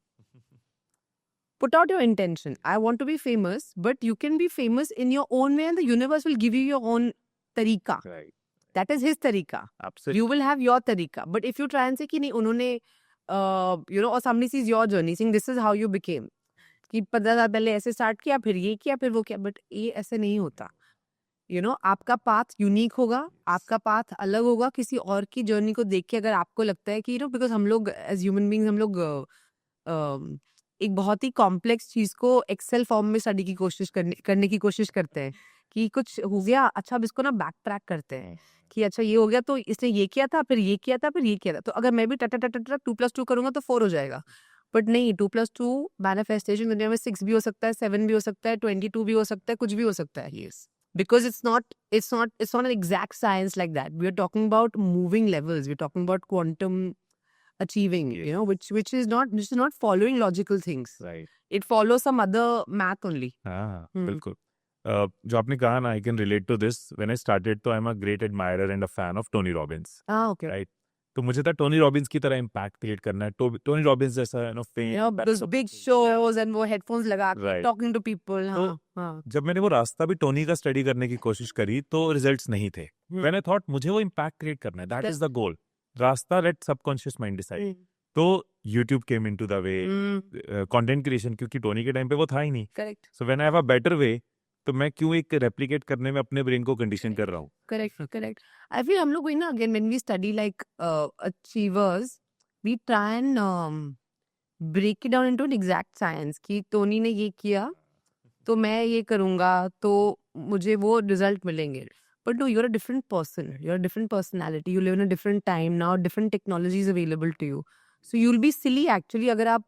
Put out your intention. I want to be famous, but you can be famous in your own way and the universe will give you your own tarika. Right. That is his tarika. Absolutely. You will have your tarika. But if you try and say कि नहीं उन्होंने you know, or somebody sees your journey saying this is how you became, कि 15 साल पहले ऐसे start किया, फिर ये किया, फिर वो किया, बट ये ऐसे नहीं होता. You know, आपका पाथ यूनिक होगा, आपका पाथ अलग होगा. किसी और की जर्नी को देख के अगर आपको लगता है कि you know, because हम लोग एज ह्यूमन बीइंग्स हम लोग एक बहुत ही कॉम्प्लेक्स चीज को एक्सेल फॉर्म में स्टडी की कोशिश करने की कोशिश करते हैं कि कुछ हो गया, अच्छा अब इसको ना बैक ट्रैक करते हैं कि अच्छा ये हो गया तो इसने ये किया था, फिर ये किया था, फिर ये किया था, तो अगर मैं भी टट टट टट 2+2 करूंगा तो 4 हो जाएगा. बट नहीं, 2+2 मैनिफेस्टेशन दुनिया में 6 भी हो सकता है, 7 भी हो सकता है, 22 भी हो सकता है, कुछ भी हो सकता है. Yes. Because it's not an exact science like that. We are talking about moving levels. We're talking about quantum achieving, you know, which is not following logical things. Right. It follows some other math only. हाँ, Hmm. बिल्कुल. जो आपने कहा ना, I can relate to this. When I started, तो I'm a great admirer and a fan of Tony Robbins. Okay. Right. तो मुझे था टोनी रॉबिन्स की तरह इम्पैक्ट क्रिएट करना है. टोनी रॉबिन्स जैसा है, You know, those big shows and वो headphones लगा के Right. talking to people. हाँ, हाँ. जब मैंने वो रास्ता भी टोनी का स्टडी करने की कोशिश करी तो रिजल्ट्स नहीं थे. When I thought मुझे वो इम्पैक्ट क्रिएट करना है, दैट इज द गोल. रास्ता लेट सबकॉन्शियस माइंड डिसाइड. तो YouTube came into the way, content creation, क्योंकि टोनी के टाइम पे वो था ही नहीं. Correct. So when I have a better way, तो मैं क्यों एक रेप्लिकेट करने में अपने ब्रेन को कंडीशन कर रहा हूँ. Correct. I feel हम लोग वही ना, again when we study like achievers, we try and break it down into an exact science कि टोनी ने ये किया तो मैं ये करूँगा तो मुझे वो रिजल्ट मिलेंगे. But no, you're a different person. You're a different personality. You live in a different time now. Different technology is available to you. So you'll be silly actually अगर आप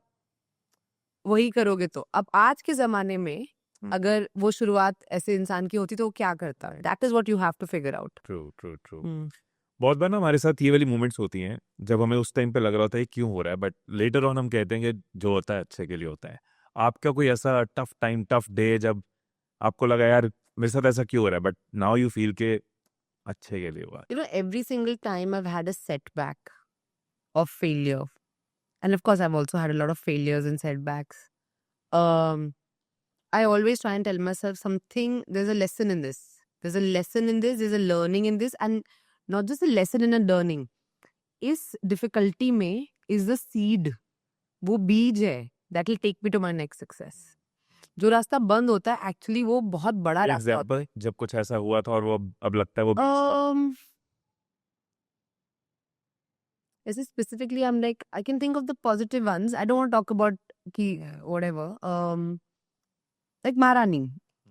वही करोगे तो. अब आज के ज़माने में अगर वो शुरुआत ऐसे इंसान की होती तो वो क्या करता है? That is what you have to figure out. True. बहुत बार ना हमारे साथ ये वाली मोमेंट्स होती हैं जब हमें उस टाइम पे लग रहा होता है क्यों हो रहा है, बट लेटर ऑन हम कहते हैं कि जो होता है अच्छे के लिए होता है. आपका कोई ऐसा टफ टाइम, टफ डे जब आपको लगा यार मेरे साथ ऐसा क्यों हो रहा है, बट नाउ यू फील के अच्छे के लिए हुआ? You know, every single time I've had a setback of failure, and of course I've also had a lot of failures and setbacks. I always try and tell myself something. There's a lesson in this. There's a lesson in this. There's a learning in this, and not just a lesson in a learning. इस difficulty में is the seed. वो बीज है that will take me to my next success. जो रास्ता बंद होता है एक्चुअली वो बहुत बड़ा रास्ता होता एग्जाम्पल जब कुछ ऐसा हुआ था और वो अब लगता है वो है. Is it specifically? I'm like, I can think of the positive ones. I don't want to talk about whatever. Like Maharani,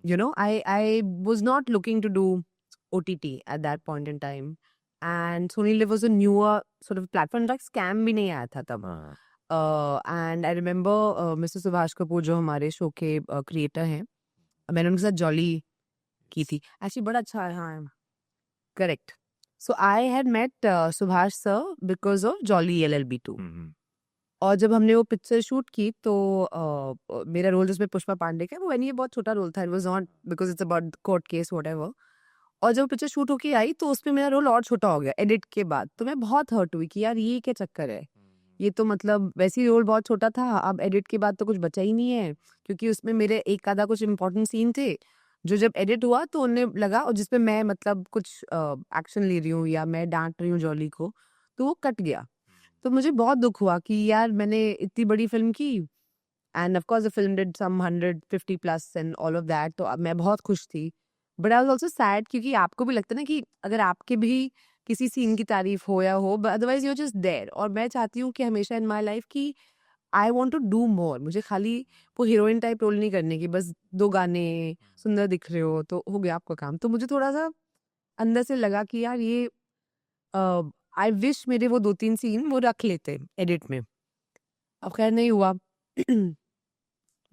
you know, I was not looking to do OTT at that point in time, and Sony Live was a newer sort of platform. Like scam भी नहीं आया था तब. हाँ. And I remember Mr. Subhash Kapoor जो हमारे show के creator हैं, मैंने उनके साथ जॉली की थी. Actually बड़ा अच्छा है. हाँ, correct. So I had met Subhash sir because of Jolly LLB2. और जब हमने वो पिक्चर शूट की तो मेरा रोल जिसमें पुष्पा पांडे का, वो ये बहुत छोटा रोल था. It was not because it's about court case whatever. और जब पिक्चर शूट होके आई तो उसमें मेरा रोल और छोटा हो गया एडिट के बाद. तो मैं बहुत हर्ट हुई कि यार ये क्या चक्कर है, ये तो मतलब वैसे ही रोल बहुत छोटा था, अब एडिट के बाद तो कुछ बचा ही नहीं है, क्योंकि उसमें मेरे एक आधा कुछ इम्पोर्टेंट सीन थे जो जब एडिट हुआ तो उन्हें लगा, और जिसमें मैं मतलब कुछ एक्शन ले रही हूँ या मैं डांट रही हूँ जॉली को, तो वो कट गया। तो मुझे बहुत दुख हुआ कि यार मैंने इतनी बड़ी फिल्म की, and of course the film did some 150 plus and all of that, तो अब मैं बहुत खुश थी, but I was also sad, क्योंकि आपको भी लगता है ना कि अगर आपके भी किसी सीन की तारीफ हो या हो, otherwise you are just there, और मैं चाहती हूँ कि हमेशा इन माय लाइफ की I want to do more, मुझे खाली वो हीरोइन टाइप रोल नहीं करने की, बस 2 गाने, सुंदर दिख रहे हो तो हो गया आपका काम। तो मुझे थोड़ा-सा अंदर से लगा कि यार ये आई विश मेरे वो 2-3 सीन वो रख लेते एडिट में। अब खैर नहीं हुआ।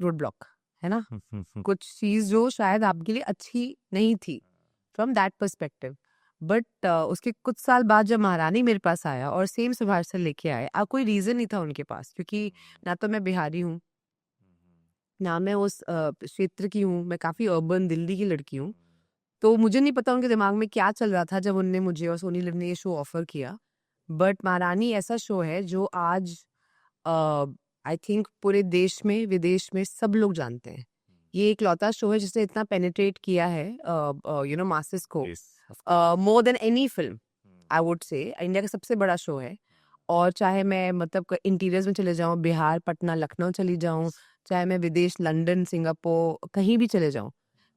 रोड ब्लॉक, है ना? कुछ चीज़ जो शायद आपके लिए अच्छी नहीं थी फ्रॉम दैट पर्सपेक्टिव, बट उसके कुछ साल बाद जब महारानी मेरे पास आया और सेम सुभाष सर लेके आए, कोई रीज़न नहीं था उनके पास, क्योंकि ना तो मैं बिहारी हूँ, ना मैं उस क्षेत्र की हूँ, मैं काफ़ी अर्बन दिल्ली की लड़की हूँ। तो मुझे नहीं पता उनके दिमाग में क्या चल रहा था जब उनने मुझे और सोनी लिव ने ये शो ऑफर किया, बट महारानी ऐसा शो है जो आज आई थिंक पूरे देश में विदेश में सब लोग जानते हैं। ये इकलौता शो है जिसने इतना पेनिट्रेट किया है मासेस को, more than any film, I would say India का सबसे बड़ा शो है। और चाहे मैं मतलब इंटीरियर्स में चले जाऊँ, बिहार, पटना, लखनऊ चली जाऊँ, चाहे मैं विदेश, लंदन, सिंगापुर, कहीं भी चले जाऊँ,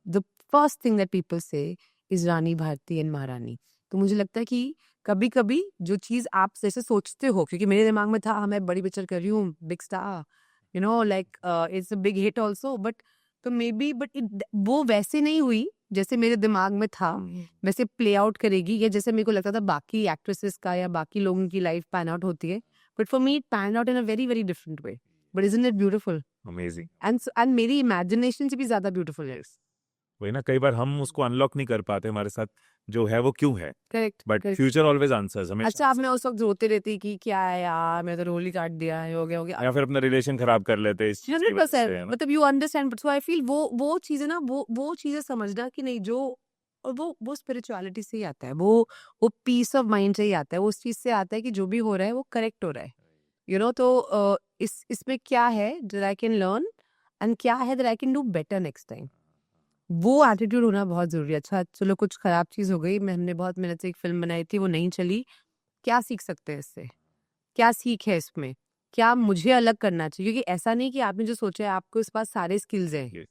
the first thing that people से इज रानी भारती एंड महारानी। तो मुझे लगता है कि कभी कभी जो चीज़ आप जैसे सोचते हो, क्योंकि मेरे दिमाग में था मैं बड़ी पिक्चर कर रही हूँ, big star, like it's a big hit also, but तो मे बी बट वो वैसे नहीं हुई जैसे मेरे दिमाग में था, वैसे प्ले आउट करेगी, या जैसे मेरे को लगता था बाकी एक्ट्रेसेस का या बाकी लोगों की लाइफ पैन आउट होती है, but for me it pan out in a very very different way, but isn't it beautiful? Amazing. And मेरी इमेजिनेशन से भी ज्यादा ब्यूटीफुल है। वही ना, कई बार हम उसको अनलॉक नहीं कर पाते, हमारे साथ जो है वो क्यों है, correct, but future always answers हमें। अच्छा, अब मैं उस वक्त रोते रहती कि क्या है यार, मैं तो रोल ही काट दिया है, हो गया या फिर अपना रिलेशन खराब कर लेते हैं इस चीज की वजह से, 100%, है ना? मतलब you understand, but so I feel वो चीजें ना, वो चीजें समझना कि नहीं, जो और वो स्पिरिचुअलिटी से ही आता है, वो पीस ऑफ माइंड से ही आता है, वो उस चीज से आता है कि जो भी हो रहा है वो करेक्ट हो रहा है, तो इसमें क्या है that I can learn, and क्या है that I can do better next time, वो एटीट्यूड होना बहुत जरूरी है। अच्छा चलो, कुछ खराब चीज हो गई, हमने बहुत मेहनत से एक फिल्म बनाई थी, वो नहीं चली, क्या सीख सकते हैं इससे, क्या सीख है इसमें, क्या मुझे अलग करना चाहिए, क्योंकि ऐसा नहीं कि आपने जो सोचा है आपको इस पास सारे स्किल्स हैं,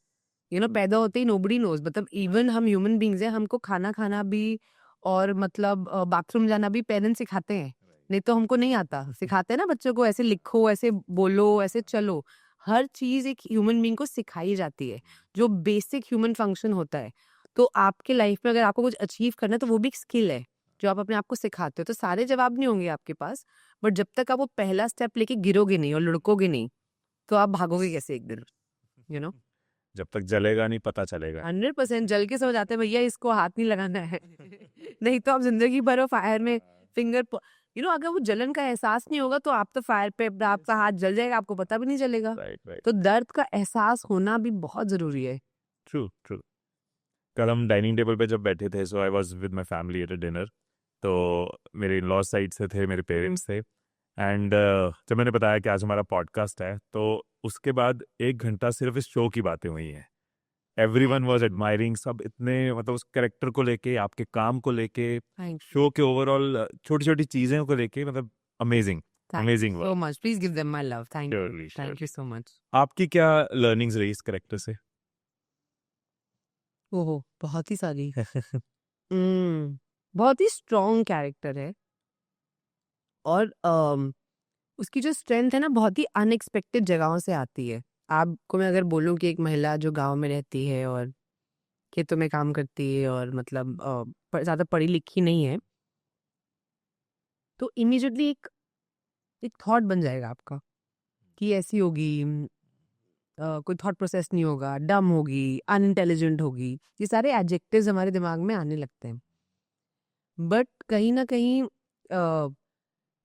पैदा होते ही नोबडी नोज, मतलब इवन हम ह्यूमन बींग्स हैं, हमको खाना भी और मतलब बाथरूम जाना भी पेरेंट्स सिखाते हैं, नहीं तो हमको नहीं आता, सिखाते हैं ना बच्चों को, ऐसे लिखो, ऐसे बोलो, ऐसे चलो, हर चीज एक ह्यूमन बींग को सिखाई जाती है, जो बेसिक ह्यूमन फंक्शन होता है। तो आपके लाइफ में अगर आपको कुछ अचीव करना है तो वो भी एक स्किल है जो आप अपने आप को सिखाते हो, तो सारे जवाब नहीं होंगे आपके पास, बट जब तक आप वो पहला स्टेप लेके गिरोगे नहीं और लुढ़कोगे नहीं, तो आप भागोगे कैसे एक दिन, जब तक जलेगा नहीं पता चलेगा। 100% जल के समझ आते हैं भैया इसको हाथ नहीं लगाना है। नहीं तो आप जिंदगी भर फायर में फिंगर अगर वो जलन का एहसास नहीं होगा तो आप तो फायर पे आपका हाथ जल जाएगा, आपको पता भी नहीं चलेगा। राइट। तो दर्द का एहसास होना भी बहुत जरूरी है। ट्रू। कल हम डाइनिंग टेबल पे जब बैठे थे, so I was with my family at a dinner, तो मेरे इन लॉ साइड से थे, मेरे पेरेंट्स थे, एंड जब मैंने बताया कि आज हमारा पॉडकास्ट है, तो उसके बाद 1 घंटा सिर्फ इस शो की बातें हुई हैं। एवरीवन वाज एडमायरिंग, सब इतने मतलब उस कैरेक्टर को लेके, आपके काम को लेके, शो के ओवरऑल छोटी छोटी चीजें को लेके, मतलब amazing so work. Much, please give them my love. Thank Surely. You so much. आपकी क्या लर्निंग्स रही इस कैरेक्टर से? ओहो, बहुत ही सारी। बहुत ही स्ट्रॉन्ग कैरेक्टर है, और उसकी जो स्ट्रेंथ है ना, बहुत ही अनएक्सपेक्टेड जगहों से आती है। आपको मैं अगर बोलूँ कि एक महिला जो गांव में रहती है और खेतों में काम करती है और मतलब ज़्यादा पढ़ी लिखी नहीं है, तो इमीडिएटली एक थॉट बन जाएगा आपका कि ऐसी होगी, कोई थॉट प्रोसेस नहीं होगा, डम होगी, अनइंटेलिजेंट होगी, ये सारे एडजेक्टिव्स हमारे दिमाग में आने लगते हैं। बट कहीं ना कहीं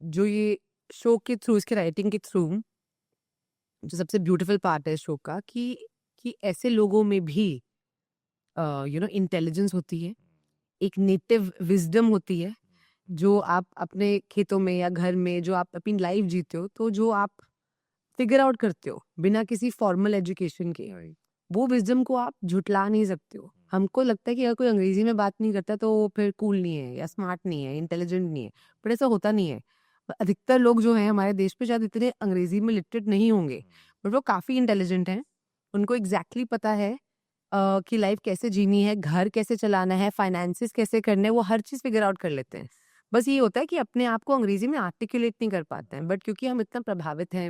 जो ये शो के थ्रू, इसके राइटिंग के थ्रू, जो सबसे ब्यूटीफुल पार्ट है शो का, कि ऐसे लोगों में भी इंटेलिजेंस होती है, एक नेटिव विजडम होती है, जो आप अपने खेतों में या घर में जो आप अपनी लाइफ जीते हो, तो जो आप फिगर आउट करते हो बिना किसी फॉर्मल एजुकेशन के, वो विजडम को आप झुटला नहीं सकते हो। हमको लगता है कि अगर कोई अंग्रेजी में बात नहीं करता तो वो फिर कूल नहीं है या स्मार्ट नहीं है, इंटेलिजेंट नहीं है, पर ऐसा होता नहीं है। अधिकतर लोग जो हैं हमारे देश पे शायद इतने अंग्रेजी में लिटरेट नहीं होंगे, बट वो काफ़ी इंटेलिजेंट हैं। उनको एग्जैक्टली पता है कि लाइफ कैसे जीनी है, घर कैसे चलाना है, फाइनेंसेस कैसे करने हैं, वो हर चीज़ फिगर आउट कर लेते हैं। बस ये होता है कि अपने आप को अंग्रेजी में आर्टिकुलेट नहीं कर पाते हैं, बट क्योंकि हम इतना प्रभावित हैं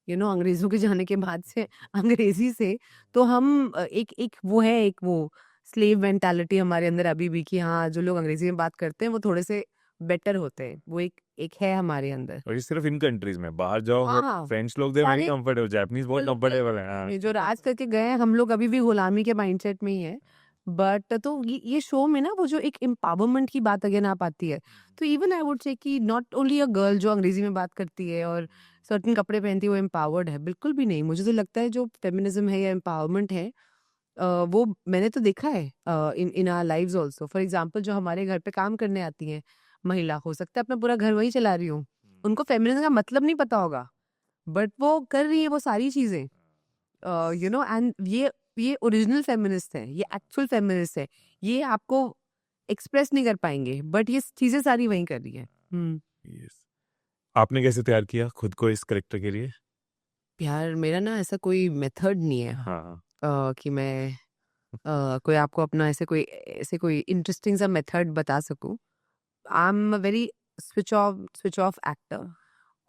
अंग्रेज़ों के जाने के बाद से अंग्रेज़ी से, तो हम एक वो है, एक वो स्लेव मेंटालिटी हमारे अंदर अभी भी कि हाँ, जो लोग अंग्रेज़ी में बात करते हैं वो थोड़े से बेटर होते हैं। वो एक है हमारे अंदर। और ये सिर्फ इन कंट्रीज में, बाहर जाओ हाँ, फ्रेंच लोग दे वेरी सारे कंफर्टेबल, जापानीज बहुत बिल्कुल कंफर्टेबल है। हाँ। ये जो राज करके गए हैं, हम लोग अभी भी गुलामी के माइंडसेट में ही है। बट तो ये शो में ना वो जो एक एम्पावरमेंट की बात अगेन आ पाती है, तो इवन आई वुड से कि नॉट ओनली अ गर्ल जो अंग्रेजी में बात करती है और सर्टेन कपड़े पहनती है वो एम्पावर्ड है, बिल्कुल भी नहीं। मुझे तो लगता है जो फेमिनिज्म है या एम्पावरमेंट है, वो मैंने तो देखा है in our lives also. For example जो हमारे घर पे काम करने आती हैं महिला, हो सकता है अपना पूरा घर वही चला रही हो, उनको फेमिनिज्म का मतलब नहीं पता होगा, बट वो कर रही है वो सारी चीजें, एंड ये ओरिजिनल फेमिनिस्ट है, ये एक्चुअल फेमिनिस्ट है। ये आपको एक्सप्रेस नहीं कर पाएंगे, बट ये चीजें सारी वही कर रही है। Yes. आपने कैसे तैयार किया खुद को इस करेक्टर के लिए? यार मेरा ना ऐसा कोई मेथड नहीं है हाँ। कि मैं कोई आपको अपना ऐसे कोई इंटरेस्टिंग सा मेथड बता सकूं। I am a very switch off actor,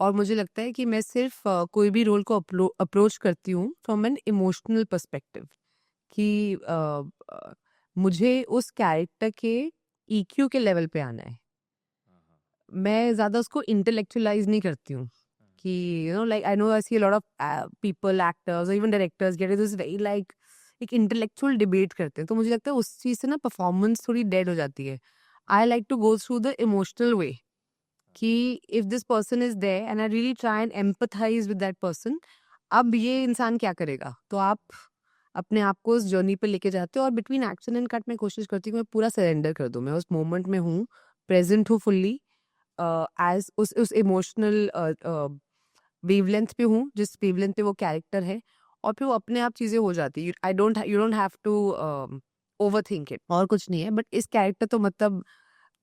और मुझे लगता है कि मैं सिर्फ कोई भी रोल को अप्रोच करती हूँ फ्रॉम एन इमोशनल पर्सपेक्टिव, कि मुझे उस कैरेक्टर के EQ के लेवल पे आना है। मैं ज़्यादा उसको इंटेलेक्चुअलाइज नहीं करती हूँ कि like I know I see a lot of people, actors, even directors get this very like एक इंटेलेक्चुअल डिबेट करते हैं, तो मुझे लगता है उस चीज़ से ना परफॉर्मेंस थोड़ी डेड हो जाती है। I like to go through the emotional way, कि if this person is there and I really try and empathise with that person, अब ये इंसान क्या करेगा, तो आप अपने आप को उस जर्नी पे लेके जाते हो। और बिटवीन एक्शन एंड कट मैं कोशिश करती हूँ मैं पूरा सरेंडर कर दूँ, मैं उस मोमेंट में हूँ, प्रेजेंट हूँ फुल्ली, एज उस इमोशनल वेवलेंथ पे हूँ जिस वेवलेंथ पे वो कैरेक्टर है, और फिर वो अपने आप चीज़ें हो जाती है। You don't have to over think it, और कुछ नहीं है। बट इस कैरेक्टर तो मतलब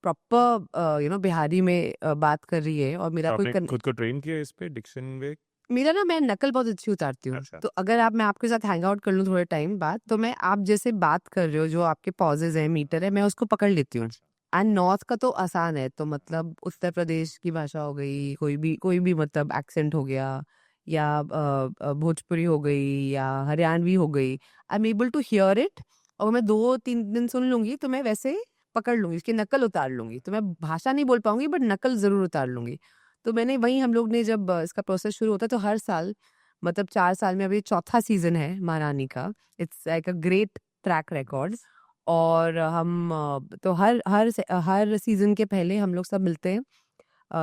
प्रॉपर बिहारी में बात कर रही है, और मेरा कोई आपने खुद को ट्रेन किया इस पे डिक्शन में? मेरा ना, मैं नकल बहुत अच्छी उतारती हूँ। अच्छा। तो अगर मैं आपके साथ हैंग आउट कर लूँ थोड़े टाइम बाद, तो मैं आप जैसे बात कर रहे हो, जो आपके पॉजेज है, मीटर है, मैं उसको पकड़ लेती हूँ। एंड नॉर्थ का तो आसान है, तो मतलब उत्तर प्रदेश की भाषा हो गई, कोई भी मतलब एक्सेंट हो गया, या भोजपुरी हो गई, या हरियाणवी हो गई, I am able to hear it. और मैं 2-3 दिन सुन लूंगी तो मैं वैसे पकड़ लूंगी, इसकी नकल उतार लूंगी। तो मैं भाषा नहीं बोल पाऊंगी, बट नकल जरूर उतार लूंगी। तो मैंने वही, हम लोग ने जब इसका प्रोसेस शुरू होता है तो हर साल, मतलब 4 साल में, अभी 4था सीजन है महारानी का, it's like a great track record. और हम तो हर सीजन के पहले हम लोग सब मिलते हैं,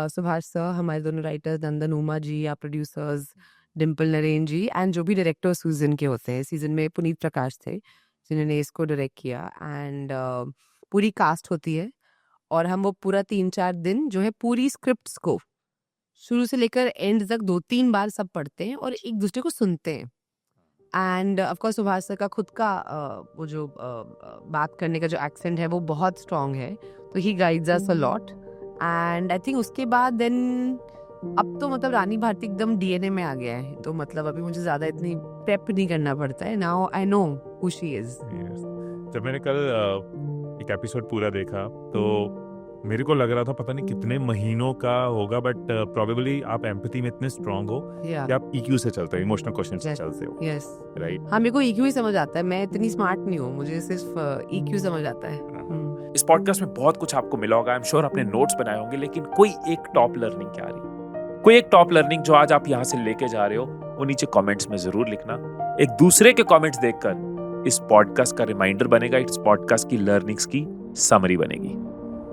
सुभाष सर, हमारे दोनों राइटर्स, नंदन उमा जी, या प्रोड्यूसर्स डिम्पल नरेन जी, एंड जो भी डायरेक्टर सीजन के होते हैं। सीजन में पुनीत प्रकाश थे जिन्होंने इसको डायरेक्ट किया, एंड पूरी कास्ट होती है, और हम वो पूरा 3-4 दिन जो है पूरी स्क्रिप्ट्स को शुरू से लेकर एंड तक 2-3 बार सब पढ़ते हैं और एक दूसरे को सुनते हैं। And of course Subhash sir का खुद का वो जो बात करने का जो एक्सेंट है वो बहुत स्ट्रांग है, तो he guides us a lot. And I think उसके बाद देन अब तो मतलब रानी भारती एकदम DNA में आ गया है, तो मतलब अभी मुझे ज्यादा इतनी प्रेप नहीं करना पड़ता है। Now I know who she is. जब मैंने कल एक एपिसोड पूरा देखा तो मेरे को लग रहा था पता नहीं कितने महीनों का होगा, बट प्रोबेबली आप एम्पैथी में इतने स्ट्रांग हो कि आप EQ से चलते हो, इमोशनल क्वेश्चन से चलते हो। Yes, right. हाँ, मेरे को EQ ही समझ आता है, मैं इतनी स्मार्ट नहीं हूँ, मुझे सिर्फ EQ समझ आता है। इस पॉडकास्ट में बहुत कुछ आपको मिला होगा, आई एम श्योर आपने नोट्स बनाए होंगे, लेकिन कोई एक टॉप लर्निंग क्या आ रही, कोई एक टॉप लर्निंग जो आज आप यहाँ से लेके जा रहे हो, वो नीचे कमेंट्स में जरूर लिखना। एक दूसरे के कमेंट्स देखकर इस पॉडकास्ट का रिमाइंडर बनेगा, इस पॉडकास्ट की लर्निंग्स की समरी बनेगी।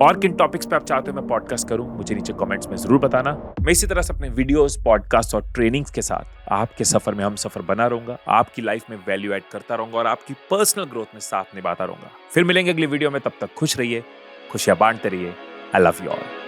और किन टॉपिक्स पे आप चाहते हो मैं पॉडकास्ट करूं, मुझे नीचे कमेंट्स में जरूर बताना। मैं इसी तरह से अपने वीडियोस, पॉडकास्ट और ट्रेनिंग्स के साथ आपके सफर में हम सफर बना रहूंगा, आपकी लाइफ में वैल्यू ऐड करता रहूंगा और आपकी पर्सनल ग्रोथ में साथ निभाता रहूंगा। फिर मिलेंगे अगली वीडियो में, तब तक खुश रहिए, खुशियां बांटते रहिए। I love you all.